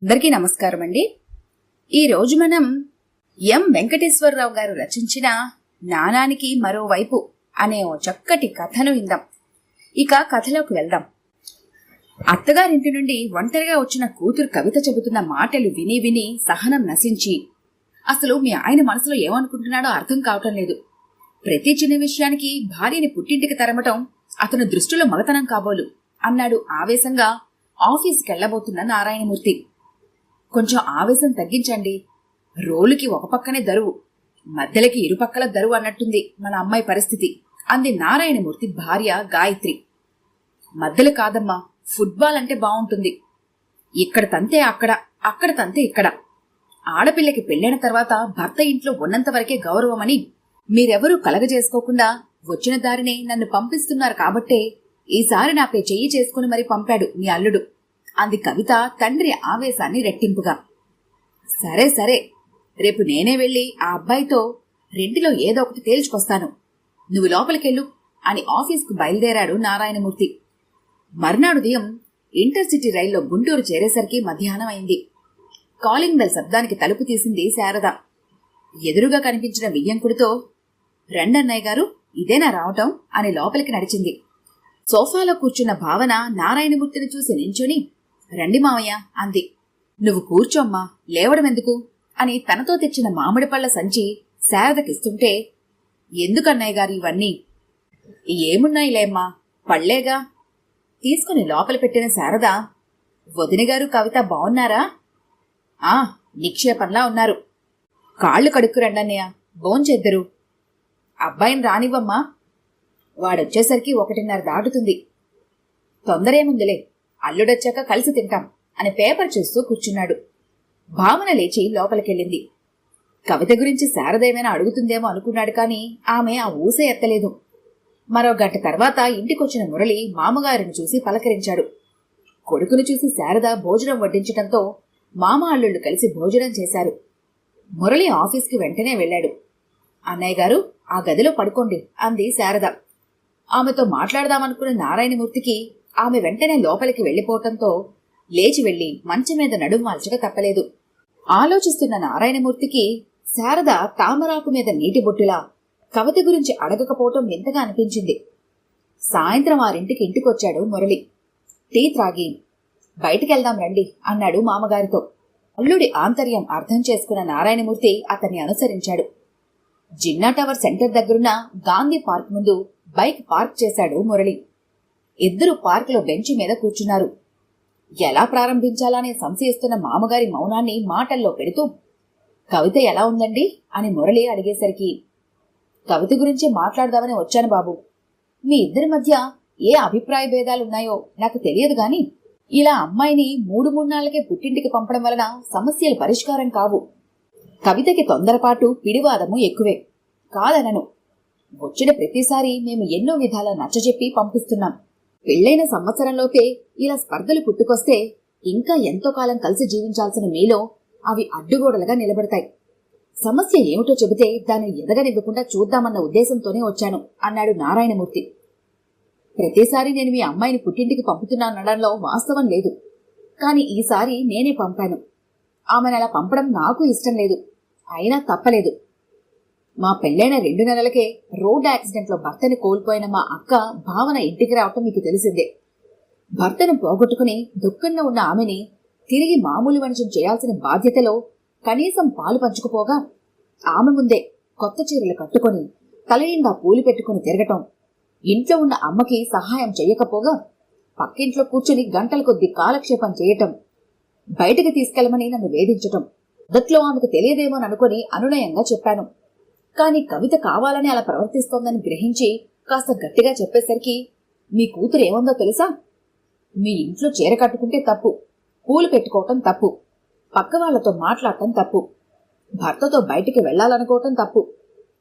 అందరికీ నమస్కారం అండి. ఈరోజు మనం ఎం వెంకటేశ్వరరావు గారు రచించిన నాణానికి మరోవైపు అనే ఓ చక్కటి కథను విందాం. ఇక కథలోకి వెళ్దాం. అత్తగారింటి నుండి ఒంటరిగా వచ్చిన కూతురు కవిత చెబుతున్న మాటలు విని విని సహనం నశించి, అసలు మీ ఆయన మనసులో ఏమనుకుంటున్నాడో అర్థం కావటం లేదు. ప్రతి చిన్న విషయానికి భార్యని పుట్టింటికి తరమటం అతను దృష్టిలో మగతనం కాబోలు అన్నాడు ఆవేశంగా ఆఫీస్కెళ్లబోతున్న నారాయణమూర్తి. కొంచెం ఆవేశం తగ్గించండి. రోలుకి ఒక పక్కనే దరువు, మధ్యలకి ఇరుపక్కల దరువు అన్నట్టుంది మన అమ్మాయి పరిస్థితి అంది నారాయణమూర్తి భార్య గాయత్రి. మధ్యలో కాదమ్మా, ఫుట్బాల్ అంటే బాగుంటుంది. ఇక్కడ తంతే అక్కడ, అక్కడ తంతే ఇక్కడ. ఆడపిల్లకి పెళ్ళైన తర్వాత భర్త ఇంట్లో ఉన్నంత వరకే గౌరవమని మీరెవరూ కలగజేసుకోకుండా వచ్చిన దారినే నన్ను పంపిస్తున్నారు కాబట్టే ఈసారి నాపై చెయ్యి చేసుకుని మరి పంపాడు మీ అల్లుడు అంది కవిత తండ్రి ఆవేశాన్ని రెట్టింపుగా. సరే సరే, రేపు నేనే వెళ్లి ఆ అబ్బాయితో రెంటిలో ఏదో ఒకటి తేల్చుకొస్తాను. నువ్వు లోపలికెళ్ళు అని ఆఫీస్కు బయలుదేరాడు నారాయణమూర్తి. మర్నాడు ఉదయం ఇంటర్సిటీ రైల్లో గుంటూరు చేరేసరికి మధ్యాహ్నం అయింది. కాలింగ్ బెల్ శబ్దానికి తలుపు తీసింది శారద. ఎదురుగా కనిపించిన వియ్యంకుడితో, రండన్నయ్య గారు, ఇదేనా రావటం అని లోపలికి నడిచింది. సోఫాలో కూర్చున్న భావన నారాయణమూర్తిని చూసి నించుని, రండి మావయ్య అంది. నువ్వు కూర్చోమ్మా, లేవడమెందుకు అని తనతో తెచ్చిన మామిడి పళ్ల సంచి శారదకిస్తుంటే, ఎందుకన్నయ్య గారు ఇవన్నీ? ఏమున్నాయిలేమ్మా, పళ్లేగా తీసుకుని లోపల పెట్టిన శారద, వదినగారు కవిత బావున్నారా? ఆ, నిక్షేపంలా ఉన్నారు. కాళ్లు కడుక్కురండన్నయ్య, భోంచేద్దరు. అబ్బాయిని రానివ్వమ్మా, వాడొచ్చేసరికి 1:30 దాటుతుంది. తొందరేముందిలే, అల్లుడొచ్చాక కలిసి తింటాం అని పేపర్ చూస్తూ కూర్చున్నాడు. భావన లేచి లోపలికెళ్ళింది. కవిత గురించి శారదేమైనా అడుగుతుందేమో అనుకున్నాడు కాని ఆమె ఆ ఊసే ఎత్తలేదు. మరో గంట తర్వాత ఇంటికొచ్చిన మురళి మామగారిని చూసి పలకరించాడు. కొడుకును చూసి శారద భోజనం వడ్డించటంతో మామ అల్లుళ్ళు కలిసి భోజనం చేశారు. మురళి ఆఫీస్కి వెంటనే వెళ్లాడు. అన్నయ్య గారు, ఆ గదిలో పడుకోండి అంది శారద. ఆమెతో మాట్లాడదామనుకున్న నారాయణమూర్తికి ఆమె వెంటనే లోపలికి వెళ్లిపోవటంతో లేచి వెళ్లి మంచం మీద నడుం వాల్చక తప్పలేదు. ఆలోచిస్తున్న నారాయణమూర్తికి శారద తామరాకు మీద నీటి బొట్టులా కవిత గురించి అడగకపోవటం ఎంతగా అనిపించింది. సాయంత్రం ఇంటికొచ్చాడు మురళి. టీ త్రాగి బయటికెళ్దాం రండి అన్నాడు మామగారితో. అల్లుడి ఆంతర్యం అర్థం చేసుకున్న నారాయణమూర్తి అతన్ని అనుసరించాడు. జిన్నా టవర్ సెంటర్ దగ్గరున్న గాంధీ పార్క్ ముందు బైక్ పార్క్ చేశాడు మురళి. ఇద్దరు పార్కులో బెంచి మీద కూర్చున్నారు. ఎలా ప్రారంభించాలనే సంశయిస్తున్న మామగారి మౌనాన్ని మాటల్లో పెడుతూ, కవిత ఎలా ఉందండి అని మురళి అడిగేసరికి, కవిత గురించి మాట్లాడదామని వచ్చాను బాబు. మీ ఇద్దరి మధ్య ఏ అభిప్రాయ భేదాలున్నాయో నాకు తెలియదు గాని ఇలా అమ్మాయిని 3 నాళ్లకే పుట్టింటికి పంపడం వలన సమస్యలు పరిష్కారం కావు. కవితకి తొందరపాటు, పిడివాదము ఎక్కువే కాదనను. వచ్చిన ప్రతిసారి మేము ఎన్నో విధాలా నచ్చజెప్పి పంపిస్తున్నాం. పెళ్లైన సంవత్సరంలోపే ఇలా స్పర్ధలు పుట్టుకొస్తే ఇంకా ఎంతో కాలం కలిసి జీవించాల్సిన మీలో అవి అడ్డుగోడలుగా నిలబడతాయి. సమస్య ఏమిటో చెబితే దాన్ని ఎదగనివ్వకుండా చూద్దామన్న ఉద్దేశంతోనే వచ్చాను అన్నాడు నారాయణమూర్తి. ప్రతిసారి నేను మీ అమ్మాయిని పుట్టింటికి పంపుతున్నానడంలో వాస్తవం లేదు. కాని ఈసారి నేనే పంపాను. ఆమెను అలా పంపడం నాకు ఇష్టం లేదు. అయినా తప్పలేదు. మా పెళ్లైన 2 నెలలకే రోడ్ యాక్సిడెంట్లో భర్తని కోల్పోయిన మా అక్క భావన ఇంటికి రావటం మీకు తెలిసిందే. భర్తను పోగొట్టుకుని దుఃఖంలో ఉన్న ఆమెని తిరిగి మామూలు మనిషిని చేయాల్సిన బాధ్యతలో కనీసం పాలు పంచుకుపోగా ఆమె ముందే కొత్త చీరలు కట్టుకుని తలనిండా పూలు పెట్టుకుని తిరగటం, ఇంట్లో ఉన్న అమ్మకి సహాయం చెయ్యకపోగా పక్కింట్లో కూర్చుని గంటల కొద్దీ కాలక్షేపం చేయటం, బయటకు తీసుకెళ్లమని నన్ను వేధించటం. మొదట్లో ఆమెకు తెలియదేమోననుకుని అనునయంగా చెప్పాను. కాని కవిత కావాలని అలా ప్రవర్తిస్తోందని గ్రహించి కాస్త గట్టిగా చెప్పేసరికి, మీ కూతురు ఏముందో తెలుసా? మీ ఇంట్లో చీర కట్టుకుంటే తప్పు, పూలు పెట్టుకోవటం తప్పు, పక్క వాళ్లతో మాట్లాడటం తప్పు, భర్తతో బయటికి వెళ్లాలనుకోవటం తప్పు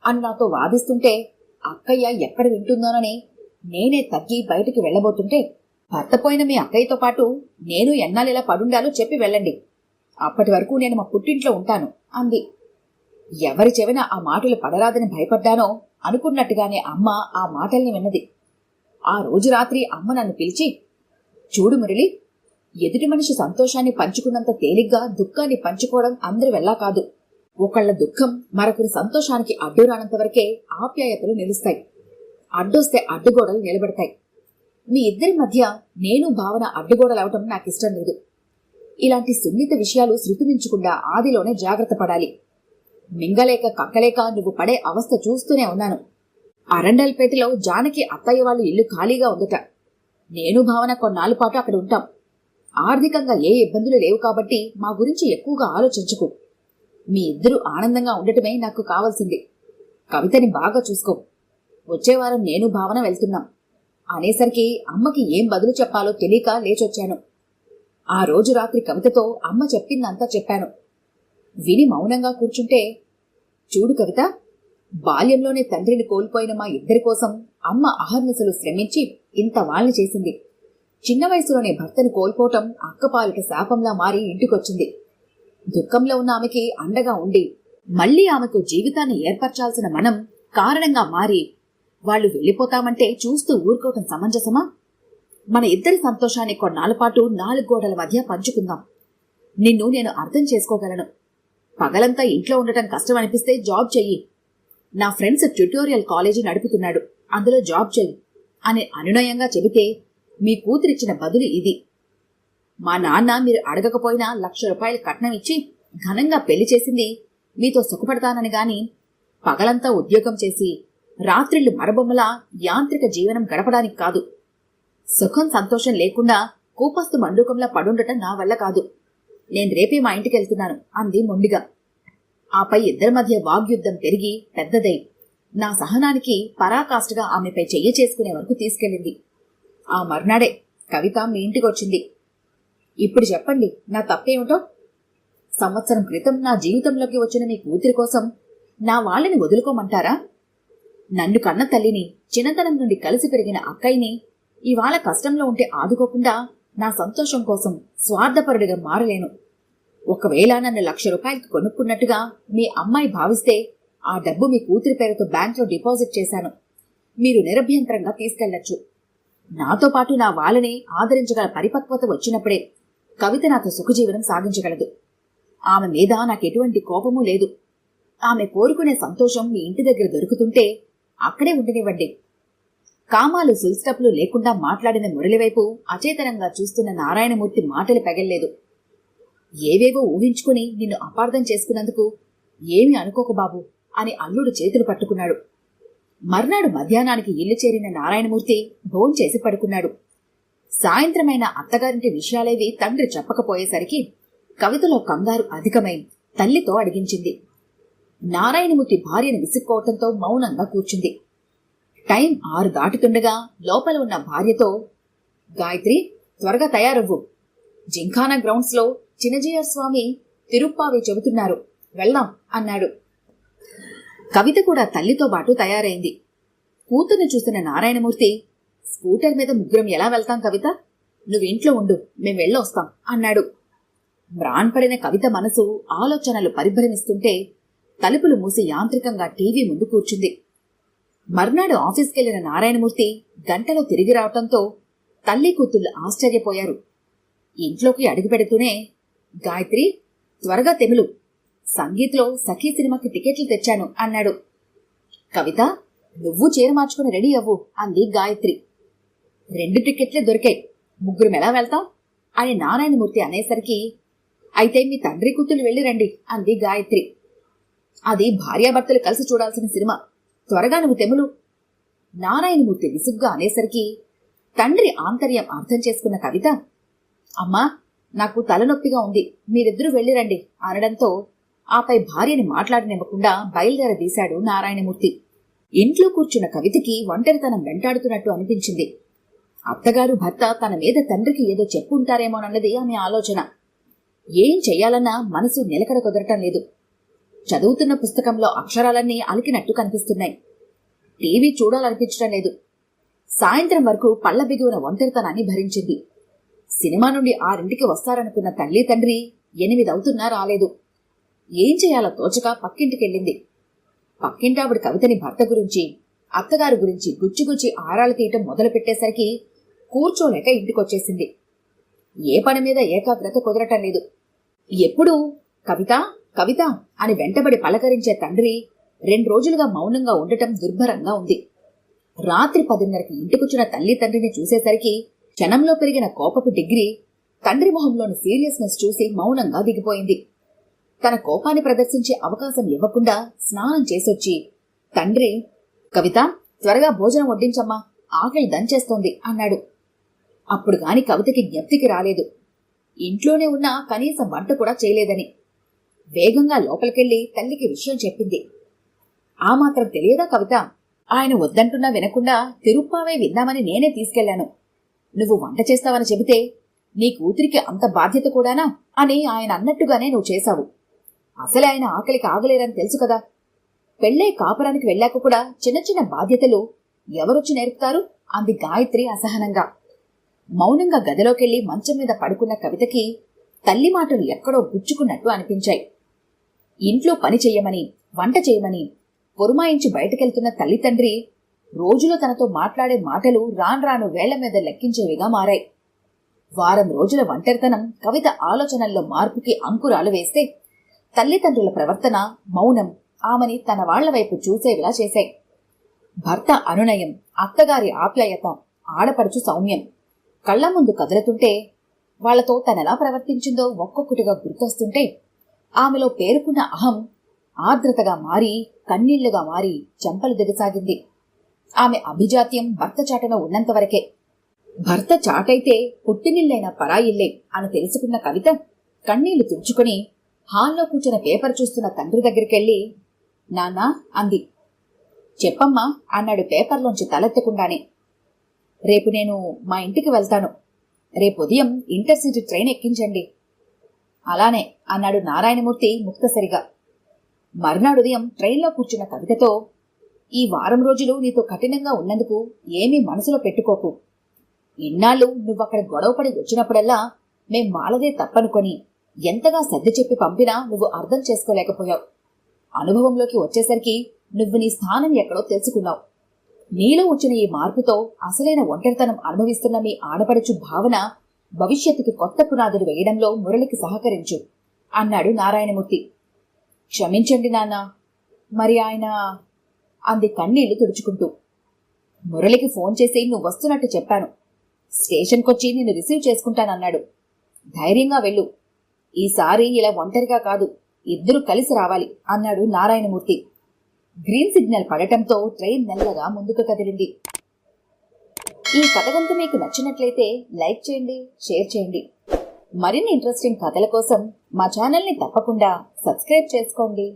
అని నాతో వాదిస్తుంటే అక్కయ్య ఎక్కడ వింటుందోనని నేనే తగ్గి బయటికి వెళ్లబోతుంటే, భర్త పోయిన మీ అక్కయ్యతో పాటు నేను ఎన్నాళ్ళిలా పడుండాలో చెప్పి వెళ్ళండి. అప్పటి వరకు నేను మా పుట్టింట్లో ఉంటాను అంది. ఎవరి చెవిన ఆ మాటలు పడరాదని భయపడ్డానో అనుకున్నట్టుగానే అమ్మ ఆ మాటల్ని విన్నది. ఆ రోజు రాత్రి అమ్మ నన్ను పిలిచి, చూడు మురళి, ఎదుటి మనిషి సంతోషాన్ని పంచుకున్నంత తేలిగ్గా దుఃఖాన్ని పంచుకోవడం అందరి వల్ల కాదు. ఒకళ్ళ దుఃఖం మరొకరి సంతోషానికి అడ్డు రానంత వరకే ఆప్యాయతలు నిలుస్తాయి. అడ్డొస్తే అడ్డుగోడలు నిలబడతాయి. మీ ఇద్దరి మధ్య నేను భావన అడ్డుగోడలవటం నాకిష్టం లేదు. ఇలాంటి సున్నిత విషయాలు శృతిమించకుండా ఆదిలోనే జాగ్రత్త పడాలి. మింగలేక కక్కలేక నువ్వు పడే అవస్థ చూస్తూనే ఉన్నాను. అరండల్పేటలో జానకి అత్తయ్య వాళ్ళు ఇల్లు ఖాళీగా ఉందట. నేను భావన కొన్నాళ్ళ పాటు అక్కడ ఉంటాం. ఆర్థికంగా ఏ ఇబ్బందులు లేవు కాబట్టి మా గురించి ఎక్కువగా ఆలోచించకు. మీ ఇద్దరూ ఆనందంగా ఉండటమే నాకు కావాల్సింది. కవితని బాగా చూసుకో. వచ్చేవారం నేను భావన వెళ్తున్నాం అనేసరికి అమ్మకి ఏం బదులు చెప్పాలో తెలియక లేచొచ్చాను. ఆ రోజు రాత్రి కవితతో అమ్మ చెప్పిందంతా చెప్పాను. విని మౌనంగా కూర్చుంటే, చూడు కవిత, బాల్యంలోనే తండ్రిని కోల్పోయిన మా ఇద్దరి కోసం అమ్మ అహర్నిశలు శ్రమించి ఇంత వాళ్ళని చేసింది. చిన్న వయసులోనే భర్తను కోల్పోవటం అక్కపాలిట శాపంలా మారి ఇంటికొచ్చింది. దుఃఖంలో ఉన్న ఆమెకి అండగా ఉండి మళ్లీ ఆమెకు జీవితాన్ని ఏర్పరచాల్సిన మనం కారణంగా మారి వాళ్లు వెళ్లిపోతామంటే చూస్తూ ఊరుకోవటం సమంజసమా? మన ఇద్దరి సంతోషాన్ని కొన్నాళ్ళ పాటు 4 గోడల మధ్య పంచుకుందాం. నిన్ను నేను అర్థం చేసుకోగలను. పగలంతా ఇంట్లో ఉండటం కష్టం అనిపిస్తే జాబ్ చెయ్యి. నా ఫ్రెండ్స్ ట్యుటోరియల్ కాలేజీ నడుపుతున్నాడు, అందులో జాబ్ చెయ్యి అని అనునయంగా చెబితే మీ కూతురిచ్చిన బదులు ఇది. మా నాన్న మీరు అడగకపోయినా ₹1,00,000 కట్నం ఇచ్చి ఘనంగా పెళ్లి చేసింది మీతో సుఖపడతానని గాని, పగలంతా ఉద్యోగం చేసి రాత్రిళ్లు మరబొమ్మలా యాంత్రిక జీవనం గడపడానికి కాదు. సుఖం సంతోషం లేకుండా కూపస్తు మండూకంలా పడుండటం నా వల్ల కాదు. నేను రేపే మా ఇంటికెళ్తున్నాను అంది మొండిగా. ఆపై ఇద్దరి మధ్య వాగ్యుద్ధం పెరిగి పెద్దదై నా సహనానికి పరాకాష్ఠగా ఆమెపై చెయ్యి చేసుకునే వరకు తీసుకెళ్ళింది. ఆ మర్నాడే కవిత మీ ఇంటికొచ్చింది. ఇప్పుడు చెప్పండి, నా తప్పేమిటో? సంవత్సరం క్రితం నా జీవితంలోకి వచ్చిన మీ కూతురి కోసం నా వాళ్ళని వదులుకోమంటారా? నన్ను కన్న తల్లిని, చిన్నతనం నుండి కలిసి పెరిగిన అక్కయ్యని ఇవాళ కష్టంలో ఉంటే ఆదుకోకుండా నా సంతోషం కోసం స్వార్థపరుడిగా మారలేను. ఒకవేళ నన్ను ₹1,00,000 కొనుక్కున్నట్టుగా మీ అమ్మాయి భావిస్తే ఆ డబ్బు మీ కూతురి పేరుతో బ్యాంకులో డిపాజిట్ చేశాను. మీరు నిరభ్యంతరంగా తీసుకెళ్లొచ్చు. నాతో పాటు నా వాళ్ళని ఆదరించగల పరిపక్వత వచ్చినప్పుడే కవిత నాతో సుఖజీవనం సాగించగలదు. ఆమె మీద నాకెటువంటి కోపమూ లేదు. ఆమె కోరుకునే సంతోషం మీ ఇంటి దగ్గర దొరుకుతుంటే అక్కడే ఉండనివ్వండి. కామాలు సుల్స్టప్లు లేకుండా మాట్లాడిన మురళివైపు అచేతనంగా చూస్తున్న నారాయణమూర్తి మాటలు పెగల్లేదు. ఏవేవో ఊహించుకుని నిన్ను అపార్థం చేసుకున్నందుకు ఏమీ అనుకోకు బాబు అని అల్లుడు చేతులు పట్టుకున్నాడు. మర్నాడు మధ్యాహ్నానికి ఇల్లు చేరిన నారాయణమూర్తి భోంచేసి పడుకున్నాడు. సాయంత్రమైన అత్తగారింటి విషయాలేవి తండ్రి చెప్పకపోయేసరికి కవితలో కంగారు అధికమై తల్లితో అడిగించింది. నారాయణమూర్తి భార్యను విసుక్కోవటంతో మౌనంగా కూర్చుంది. టైం 6 దాటుతుండగా లోపల ఉన్న భార్యతో, గాయత్రి, త్వరగా తయారవ్వు. జింఖానా గ్రౌండ్స్ లో చిన్నజీయర్ స్వామి తిరుప్పావి చెబుతున్నారు, వెళ్దాం అన్నాడు. కవిత కూడా తల్లితో పాటు తయారైంది. కూతుర్ని చూసిన నారాయణమూర్తి, స్కూటర్ మీద ముగ్గురం ఎలా వెళ్తాం కవిత? నువ్వింట్లో ఉండు, మేం వెళ్ళొస్తాం అన్నాడు. మ్రాన్పడిన కవిత మనసు ఆలోచనలు పరిభ్రమిస్తుంటే తలుపులు మూసి యాంత్రికంగా టీవీ ముందు కూర్చుంది. మర్నాడు ఆఫీస్కెళ్లిన నారాయణమూర్తి గంటలో తిరిగి రావటంతో తల్లి కూతుళ్లు ఆశ్చర్యపోయారు. ఇంట్లోకి అడుగుపెడుతూనే, గాయత్రి, త్వరగా తెములు, సంగీత్లో సఖీ సినిమాకి టికెట్లు తెచ్చాను అన్నాడు. కవిత, నువ్వు చీర మార్చుకుని రెడీ అవ్వు అంది గాయత్రి. 2 టికెట్లే దొరికాయి, ముగ్గురం ఎలా వెళ్తాం అని నారాయణమూర్తి అనేసరికి, అయితే మీ తండ్రి కూతుళ్ళు వెళ్ళి రండి అంది గాయత్రి. అది భార్యాభర్తలు కలిసి చూడాల్సిన సినిమా, త్వరగా నువ్వు తెములు. నారాయణమూర్తి విసుగ్గా అనేసరికి తండ్రి ఆంతర్యం అర్థం చేసుకున్న కవిత, అమ్మా, నాకు తలనొప్పిగా ఉంది, మీరిద్దరూ వెళ్ళిరండి అనడంతో ఆపై భార్యని మాట్లాడనివ్వకుండా బయలుదేరదీశాడు నారాయణమూర్తి. ఇంట్లో కూర్చున్న కవితకి ఒంటరితనం వెంటాడుతున్నట్టు అనిపించింది. అత్తగారు భర్త తన మీద తండ్రికి ఏదో చెప్పుంటారేమోనన్నది ఆమె ఆలోచన. ఏం చెయ్యాలన్నా మనసు నిలకడ కుదరటం లేదు. చదువుతున్న పుస్తకంలో అక్షరాలన్నీ అలికినట్టు కనిపిస్తున్నాయి. టీవీ చూడాలనిపించటం లేదు. సాయంత్రం వరకు పళ్ల బిగువున ఒంటరితనాన్ని భరించింది. సినిమా నుండి 6ంటికి వస్తారనుకున్న తల్లి తండ్రి 8 అవుతున్నా రాలేదు. ఏం చేయాలో తోచక పక్కింటికెళ్ళింది. పక్కింటావిడ కవితని భర్త గురించి, అత్తగారి గురించి గుచ్చిగుచ్చి ఆరాలు తీయటం మొదలుపెట్టేసరికి కూర్చోలేక ఇంటికొచ్చేసింది. ఏ పని మీద ఏకాగ్రత కుదరటం లేదు. ఎప్పుడూ కవిత కవిత అని వెంటబడి పలకరించే తండ్రి 2 రోజులుగా మౌనంగా ఉండటం దుర్భరంగా ఉంది. రాత్రి 10:30కి ఇంటికొచ్చిన తల్లి తండ్రిని చూసేసరికి క్షణంలో పెరిగిన కోపపు డిగ్రీ తండ్రి మొహంలోని సీరియస్నెస్ చూసి మౌనంగా దిగిపోయింది. తన కోపాన్ని ప్రదర్శించే అవకాశం ఇవ్వకుండా స్నానం చేసొచ్చి, తండ్రి, కవిత త్వరగా భోజనం వడ్డించమ్మా, ఆకలి దంచేస్తోంది అన్నాడు. అప్పుడు గాని కవితకి జ్ఞప్తికి రాలేదు, ఇంట్లోనే ఉన్నా కనీసం వంట కూడా చేయలేదని. వేగంగా లోపలికెళ్లి తల్లికి విషయం చెప్పింది. ఆ మాత్రం తెలియదా కవిత? ఆయన వద్దంటున్నా వినకుండా తిరుప్పావే విందామని నేనే తీసుకెళ్లాను. నువ్వు వంట చేస్తావని చెబితే నీ కూతురికి అంత బాధ్యత కూడానా అని ఆయన అన్నట్టుగానే నువ్వు చేశావు. అసలే ఆయన ఆకలికి ఆగలేరని తెలుసు కదా. పెళ్ళై కాపురానికి వెళ్ళాక కూడా చిన్న చిన్న బాధ్యతలు ఎవరొచ్చి నేర్పుతారు అంది గాయత్రి అసహనంగా. మౌనంగా గదిలోకెళ్లి మంచం మీద పడుకున్న కవితకి తల్లి మాటలు ఎక్కడో గుచ్చుకున్నట్టు అనిపించాయి. ఇంట్లో పని చెయ్యమని, వంట చేయమని పొరుమాయించి బయటకెళ్తున్న తల్లిదండ్రి రోజులో తనతో మాట్లాడే మాటలు రాను వేళ్ల మీద లెక్కించేవిగా మారాయి. వారం రోజుల ఒంటరితనం కవిత ఆలోచనల్లో మార్పుకి అంకురాలు వేస్తే, తల్లిదండ్రుల ప్రవర్తన, మౌనం ఆమెని తన వాళ్ల వైపు చూసేవిలా చేశాయి. భర్త అనునయం, అత్తగారి ఆప్యాయత, ఆడపడుచు సౌమ్యం కళ్ల ముందు కదులుతుంటే, వాళ్లతో తనెలా ప్రవర్తించిందో ఒక్కొక్కటిగా గుర్తొస్తుంటే, ఆమెలో పేరుకున్న అహం ఆర్ద్రతగా మారి, కన్నీళ్లుగా మారి చెంపలు దిగసాగింది. ఆమె అభిజాత్యం భర్త చాటన ఉన్నంతవరకే. భర్త చాటైతే పుట్టినిల్లైన పరాయిల్లే అని తెలుసుకున్న కవిత కన్నీళ్లు తుడుచుకుని హాల్లో కూర్చున్న పేపర్ చూస్తున్న తండ్రి దగ్గరికెళ్లి, నాన్నా అంది. చెప్పమ్మా అన్నాడు పేపర్లోంచి తలెత్తకుండానే. రేపు నేను మా ఇంటికి వెళ్తాను. రేపుదయం ఇంటర్సిటీ ట్రైన్ ఎక్కించండి. అలానే అన్నాడు నారాయణమూర్తి ముక్తసరిగా. మర్నాడుదయం ట్రైన్లో కూర్చున్న కవితతో, ఈ వారం రోజులు నీతో కఠినంగా ఉన్నందుకు ఏమీ మనసులో పెట్టుకోకు. ఇన్నాళ్ళు నువ్వక్కడ గొడవపడి వచ్చినప్పుడల్లా మేం మాలదే తప్పనుకొని ఎంతగా సర్ది చెప్పి పంపినా నువ్వు అర్థం చేసుకోలేకపోయావు. అనుభవంలోకి వచ్చేసరికి నువ్వు నీ స్థానం ఎక్కడో తెలుసుకున్నావు. నీలో వచ్చిన ఈ మార్పుతో అసలైన ఒంటరితనం అనుభవిస్తున్న మీ ఆడపడుచు భావన భవిష్యత్తుకి కొత్త పునాదులు వేయడంలో మురళికి సహకరించు అన్నాడు నారాయణమూర్తి. క్షమించండి నాన్న, మరి ఆయన అంది కన్నీళ్లు తుడుచుకుంటూ. మురళికి ఫోన్ చేసి నువ్వు వస్తున్నట్టు చెప్పాను. స్టేషన్కొచ్చి నిన్ను రిసీవ్ చేసుకుంటానన్నాడు. ధైర్యంగా వెళ్ళు. ఈసారి ఇలా ఒంటరిగా కాదు, ఇద్దరు కలిసి రావాలి అన్నాడు నారాయణమూర్తి. గ్రీన్ సిగ్నల్ పడటంతో ట్రైన్ మెల్లగా ముందుకు కదిలింది. ఈ కథ గనుక మీకు నచ్చినట్లయితే లైక్ చేయండి, షేర్ చేయండి. మరిన్ని ఇంట్రెస్టింగ్ కథల కోసం మా ఛానల్ని తప్పకుండా సబ్స్క్రైబ్ చేసుకోండి.